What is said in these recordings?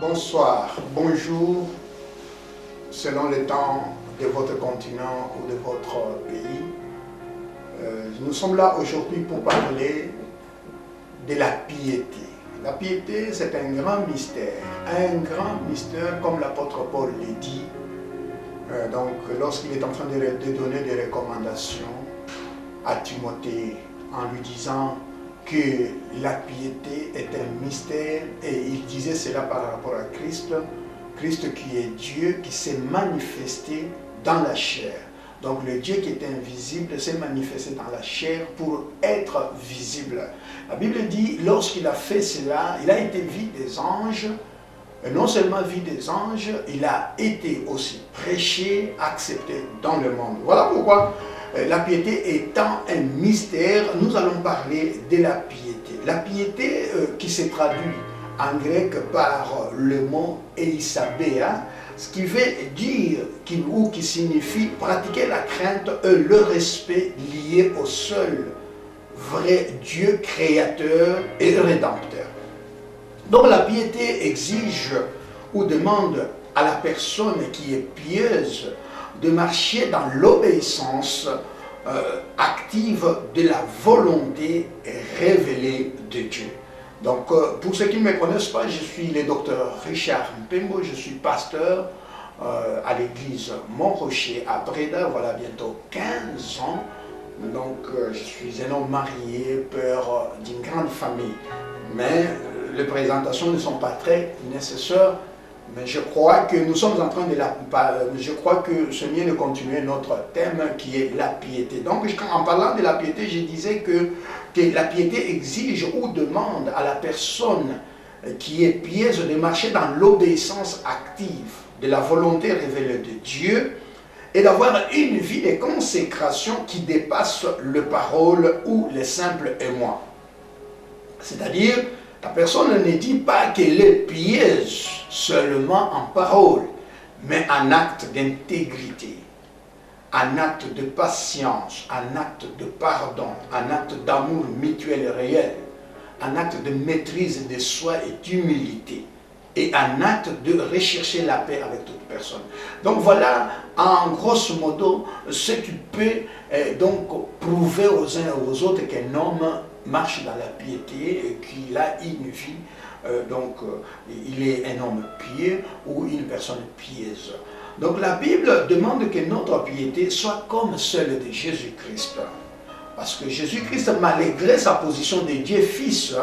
bonsoir, bonjour, selon le temps de votre continent ou de votre pays. Nous sommes là aujourd'hui pour parler de la piété. La piété, c'est un grand mystère comme l'apôtre Paul le dit. Donc, lorsqu'il est en train de donner des recommandations à Timothée en lui disant que la piété est un mystère, et il disait cela par rapport à Christ, Christ qui est Dieu, qui s'est manifesté dans la chair. Donc le Dieu qui est invisible s'est manifesté dans la chair pour être visible. La Bible dit, lorsqu'il a fait cela, il a été vu des anges, et non seulement vu des anges, il a été aussi prêché, accepté dans le monde. Voilà pourquoi la piété étant un mystère, nous allons parler de la piété. La piété qui se traduit en grec par le mot eisabéa, ce qui veut dire ou qui signifie pratiquer la crainte et le respect lié au seul vrai Dieu créateur et rédempteur. Donc la piété exige ou demande à la personne qui est pieuse de marcher dans l'obéissance active de la volonté révélée de Dieu. Donc, pour ceux qui ne me connaissent pas, je suis le docteur Richard Mpembo, je suis pasteur à l'église Mont-Rocher à Breda, voilà bientôt 15 ans. Donc, je suis un homme marié, père d'une grande famille. Mais les présentations ne sont pas très nécessaires. Mais je crois que nous sommes en train de je crois que c'est mieux de continuer notre thème qui est la piété. Donc, en parlant de la piété, je disais que la piété exige ou demande à la personne qui est pieuse de marcher dans l'obéissance active de la volonté révélée de Dieu et d'avoir une vie de consécration qui dépasse le parole ou le simple émoi. C'est-à-dire, la personne ne dit pas qu'elle est pieuse seulement en parole, mais en acte d'intégrité, en acte de patience, en acte de pardon, en acte d'amour mutuel et réel, en acte de maîtrise de soi et d'humilité, et en acte de rechercher la paix avec toute personne. Donc voilà, en grosso modo, ce qui peut donc prouver aux uns et aux autres qu'un homme marche dans la piété et qu'il a une vie, il est un homme pieux ou une personne pieuse. Donc la Bible demande que notre piété soit comme celle de Jésus-Christ. Parce que Jésus-Christ, malgré sa position de Dieu Fils,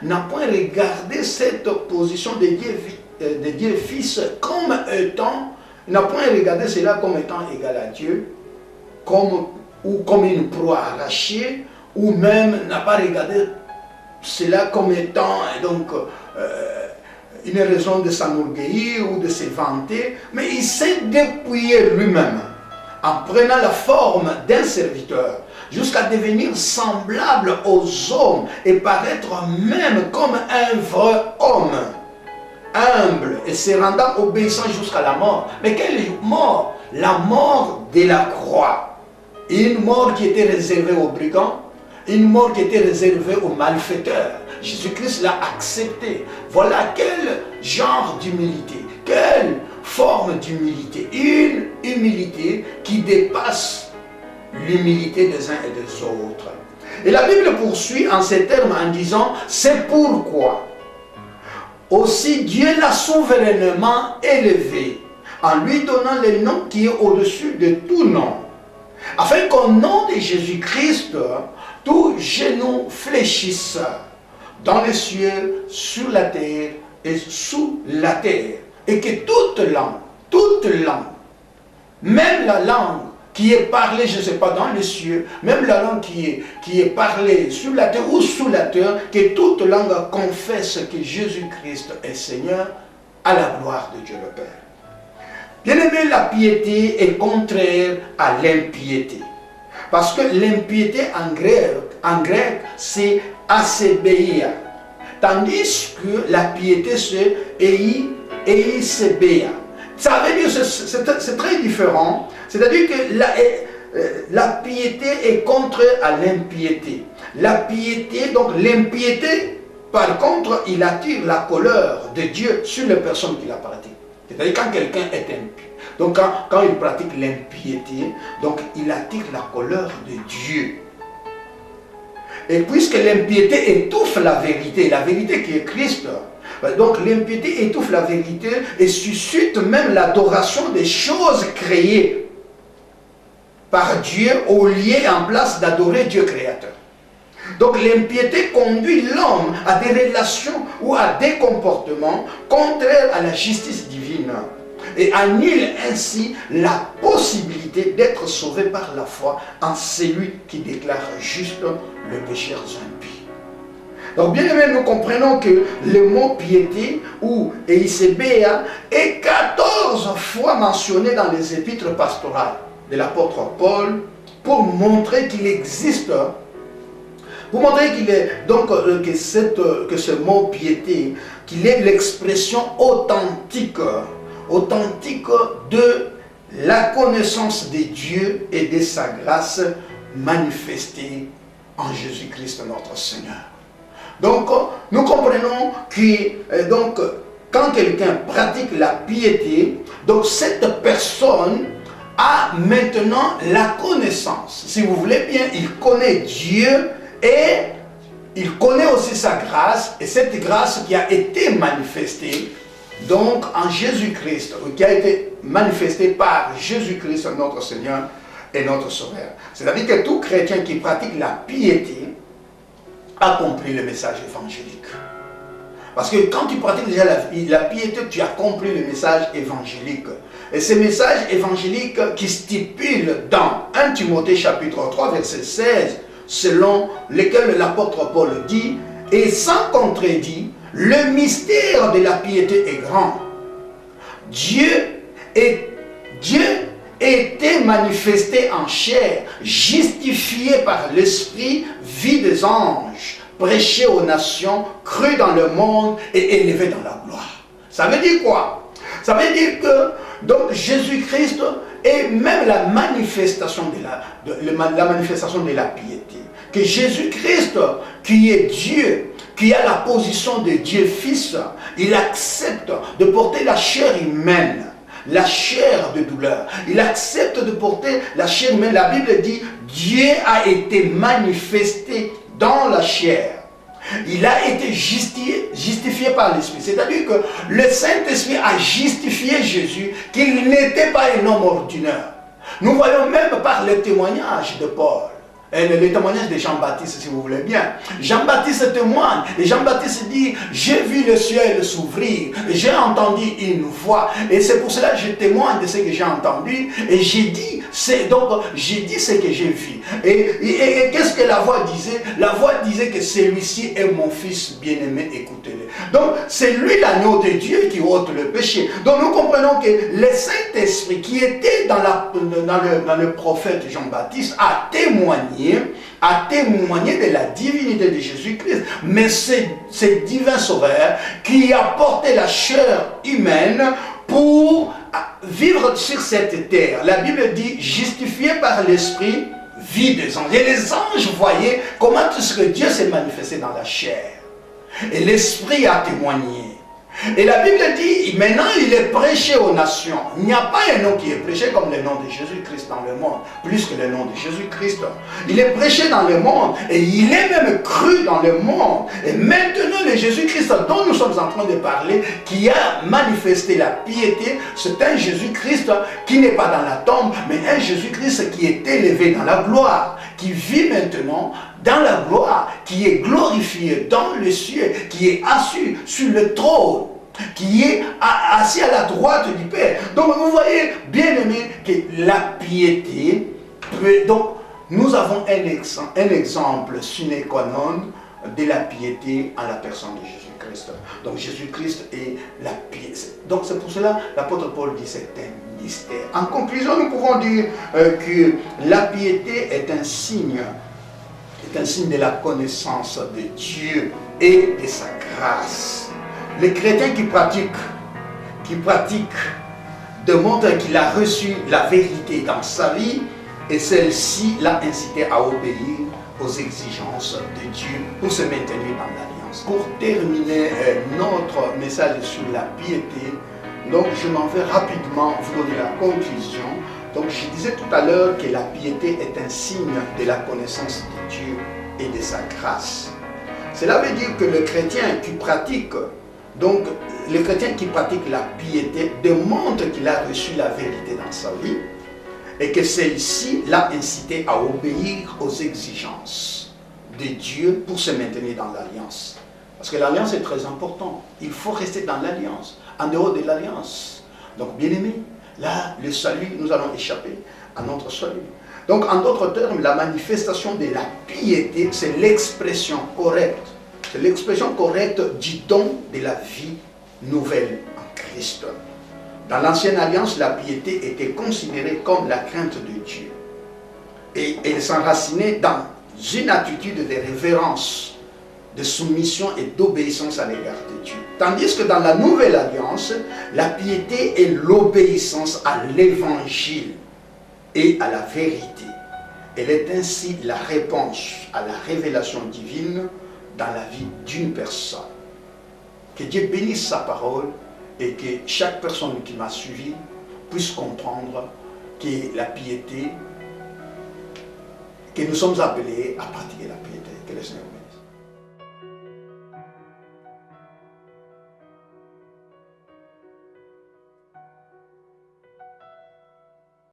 n'a point regardé cette position de Dieu Fils comme étant, n'a point regardé cela comme étant égal à Dieu, ou comme une proie arrachée, ou même n'a pas regardé cela comme étant une raison de s'enorgueillir ou de se vanter, mais il s'est dépouillé lui-même en prenant la forme d'un serviteur jusqu'à devenir semblable aux hommes et paraître même comme un vrai homme, humble et se rendant obéissant jusqu'à la mort. Mais quelle mort? La mort de la croix. Une mort qui était réservée aux brigands, une mort qui était réservée aux malfaiteurs. Jésus-Christ l'a accepté. Voilà quel genre d'humilité, quelle forme d'humilité. Une humilité qui dépasse l'humilité des uns et des autres. Et la Bible poursuit en ces termes en disant, c'est pourquoi aussi Dieu l'a souverainement élevé, en lui donnant le nom qui est au-dessus de tout nom, afin qu'au nom de Jésus-Christ, tout genou fléchisse dans les cieux, sur la terre et sous la terre, et que toute langue, même la langue qui est parlée, je ne sais pas, dans les cieux, même la langue qui est parlée sur la terre ou sous la terre, que toute langue confesse que Jésus-Christ est Seigneur, à la gloire de Dieu le Père. Bien-aimé, la piété est contraire à l'impiété. Parce que l'impiété en grec c'est asebéia. Tandis que la piété c'est eisebéia. Ça veut dire, c'est très différent. C'est-à-dire que la piété est contraire à l'impiété. La piété, donc l'impiété, Par contre, il attire la colère de Dieu sur les personnes qui la pratiquent. C'est-à-dire quand quelqu'un est impie. Donc quand il pratique l'impiété, donc il attire la colère de Dieu. Et puisque l'impiété étouffe la vérité qui est Christ, donc l'impiété étouffe la vérité et suscite même l'adoration des choses créées par Dieu au lieu en place d'adorer Dieu créateur. Donc l'impiété conduit l'homme à des relations ou à des comportements contraires à la justice divine et annule ainsi la possibilité d'être sauvé par la foi en celui qui déclare juste le pécheur impie. Donc bien aimé, nous comprenons que le mot piété ou eisebéa est 14 fois mentionné dans les épîtres pastorales de l'apôtre Paul pour montrer qu'il existe, pour montrer qu'il est donc que ce mot piété, qu'il est l'expression authentique de la connaissance de Dieu et de sa grâce manifestée en Jésus-Christ notre Seigneur. Donc nous comprenons que quand quelqu'un pratique la piété, donc cette personne a maintenant la connaissance. Si vous voulez bien, il connaît Dieu et il connaît aussi sa grâce, et cette grâce qui a été manifestée donc en Jésus-Christ, qui a été manifestée par Jésus-Christ notre Seigneur et notre Sauveur. C'est-à-dire que tout chrétien qui pratique la piété a compris le message évangélique. Parce que quand tu pratiques déjà la piété, tu as compris le message évangélique. Et ce message évangélique qui stipule dans 1 Timothée chapitre 3 verset 16, selon lequel l'apôtre Paul dit, et sans contredit, le mystère de la piété est grand. Dieu était manifesté en chair, justifié par l'Esprit, vie des anges, prêché aux nations, cru dans le monde et élevé dans la gloire. Ça veut dire quoi? Ça veut dire que donc Jésus-Christ est même la manifestation de la piété. Que Jésus-Christ, qui est Dieu, qui a la position de Dieu Fils, il accepte de porter la chair humaine, la chair de douleur. Il accepte de porter la chair humaine. La Bible dit, Dieu a été manifesté dans la chair. Il a été justifié par l'Esprit. C'est-à-dire que le Saint-Esprit a justifié Jésus, qu'il n'était pas un homme ordinaire. Nous voyons même par le témoignage de Paul. Et le témoignage de Jean-Baptiste, si vous voulez bien. Jean-Baptiste témoigne, et Jean-Baptiste dit, j'ai vu le ciel s'ouvrir, j'ai entendu une voix, et c'est pour cela que je témoigne de ce que j'ai entendu, et j'ai dit ce que j'ai vu. Et qu'est-ce que la voix disait? La voix disait que celui-ci est mon fils bien-aimé, écoutez-le. Donc c'est lui l'agneau de Dieu qui ôte le péché. Donc nous comprenons que le Saint-Esprit qui était dans le prophète Jean-Baptiste a témoigné de la divinité de Jésus-Christ. Mais c'est divin sauveur qui a porté la chair humaine pour vivre sur cette terre. La Bible dit, justifié par l'Esprit, vie des anges. Et les anges voyaient comment tout ce que Dieu s'est manifesté dans la chair. Et l'Esprit a témoigné. Et la Bible dit, maintenant il est prêché aux nations. Il n'y a pas un nom qui est prêché comme le nom de Jésus-Christ dans le monde, plus que le nom de Jésus-Christ. Il est prêché dans le monde et il est même cru dans le monde. Et maintenant le Jésus-Christ dont nous sommes en train de parler, qui a manifesté la piété, c'est un Jésus-Christ qui n'est pas dans la tombe, mais un Jésus-Christ qui est élevé dans la gloire, qui vit maintenant dans la gloire, qui est glorifié dans les cieux, qui est assis sur le trône, qui est assis à la droite du Père. Donc vous voyez, bien aimé, que la piété, donc nous avons un exemple sine qua non de la piété en la personne de Jésus-Christ. Donc Jésus-Christ est la piété. Donc c'est pour cela l'apôtre Paul dit c'est un mystère. En conclusion, nous pouvons dire que la piété est un signe de la connaissance de Dieu et de sa grâce. Le chrétien qui pratique démontre qu'il a reçu la vérité dans sa vie et celle-ci l'a incité à obéir aux exigences de Dieu pour se maintenir dans l'alliance. Pour terminer notre message sur la piété, donc je m'en vais rapidement vous donner la conclusion. Donc je disais tout à l'heure que la piété est un signe de la connaissance de Dieu et de sa grâce. Cela veut dire que le chrétien qui pratique, donc le chrétien qui pratique la piété démontre qu'il a reçu la vérité dans sa vie et que celle-ci l'a incité à obéir aux exigences de Dieu pour se maintenir dans l'alliance. Parce que l'alliance est très importante. Il faut rester dans l'alliance, en dehors de l'alliance. Donc, bien aimé, là, le salut, nous allons échapper à notre salut. Donc, en d'autres termes, la manifestation de la piété, c'est l'expression correcte. C'est l'expression correcte du don de la vie nouvelle en Christ. Dans l'ancienne alliance, la piété était considérée comme la crainte de Dieu. Et elle s'enracinait dans une attitude de révérence, de soumission et d'obéissance à l'égard de Dieu. Tandis que dans la nouvelle alliance, la piété est l'obéissance à l'évangile et à la vérité. Elle est ainsi la réponse à la révélation divine dans la vie d'une personne. Que Dieu bénisse sa parole et que chaque personne qui m'a suivi puisse comprendre que la piété, que nous sommes appelés à pratiquer la piété. Que le Seigneur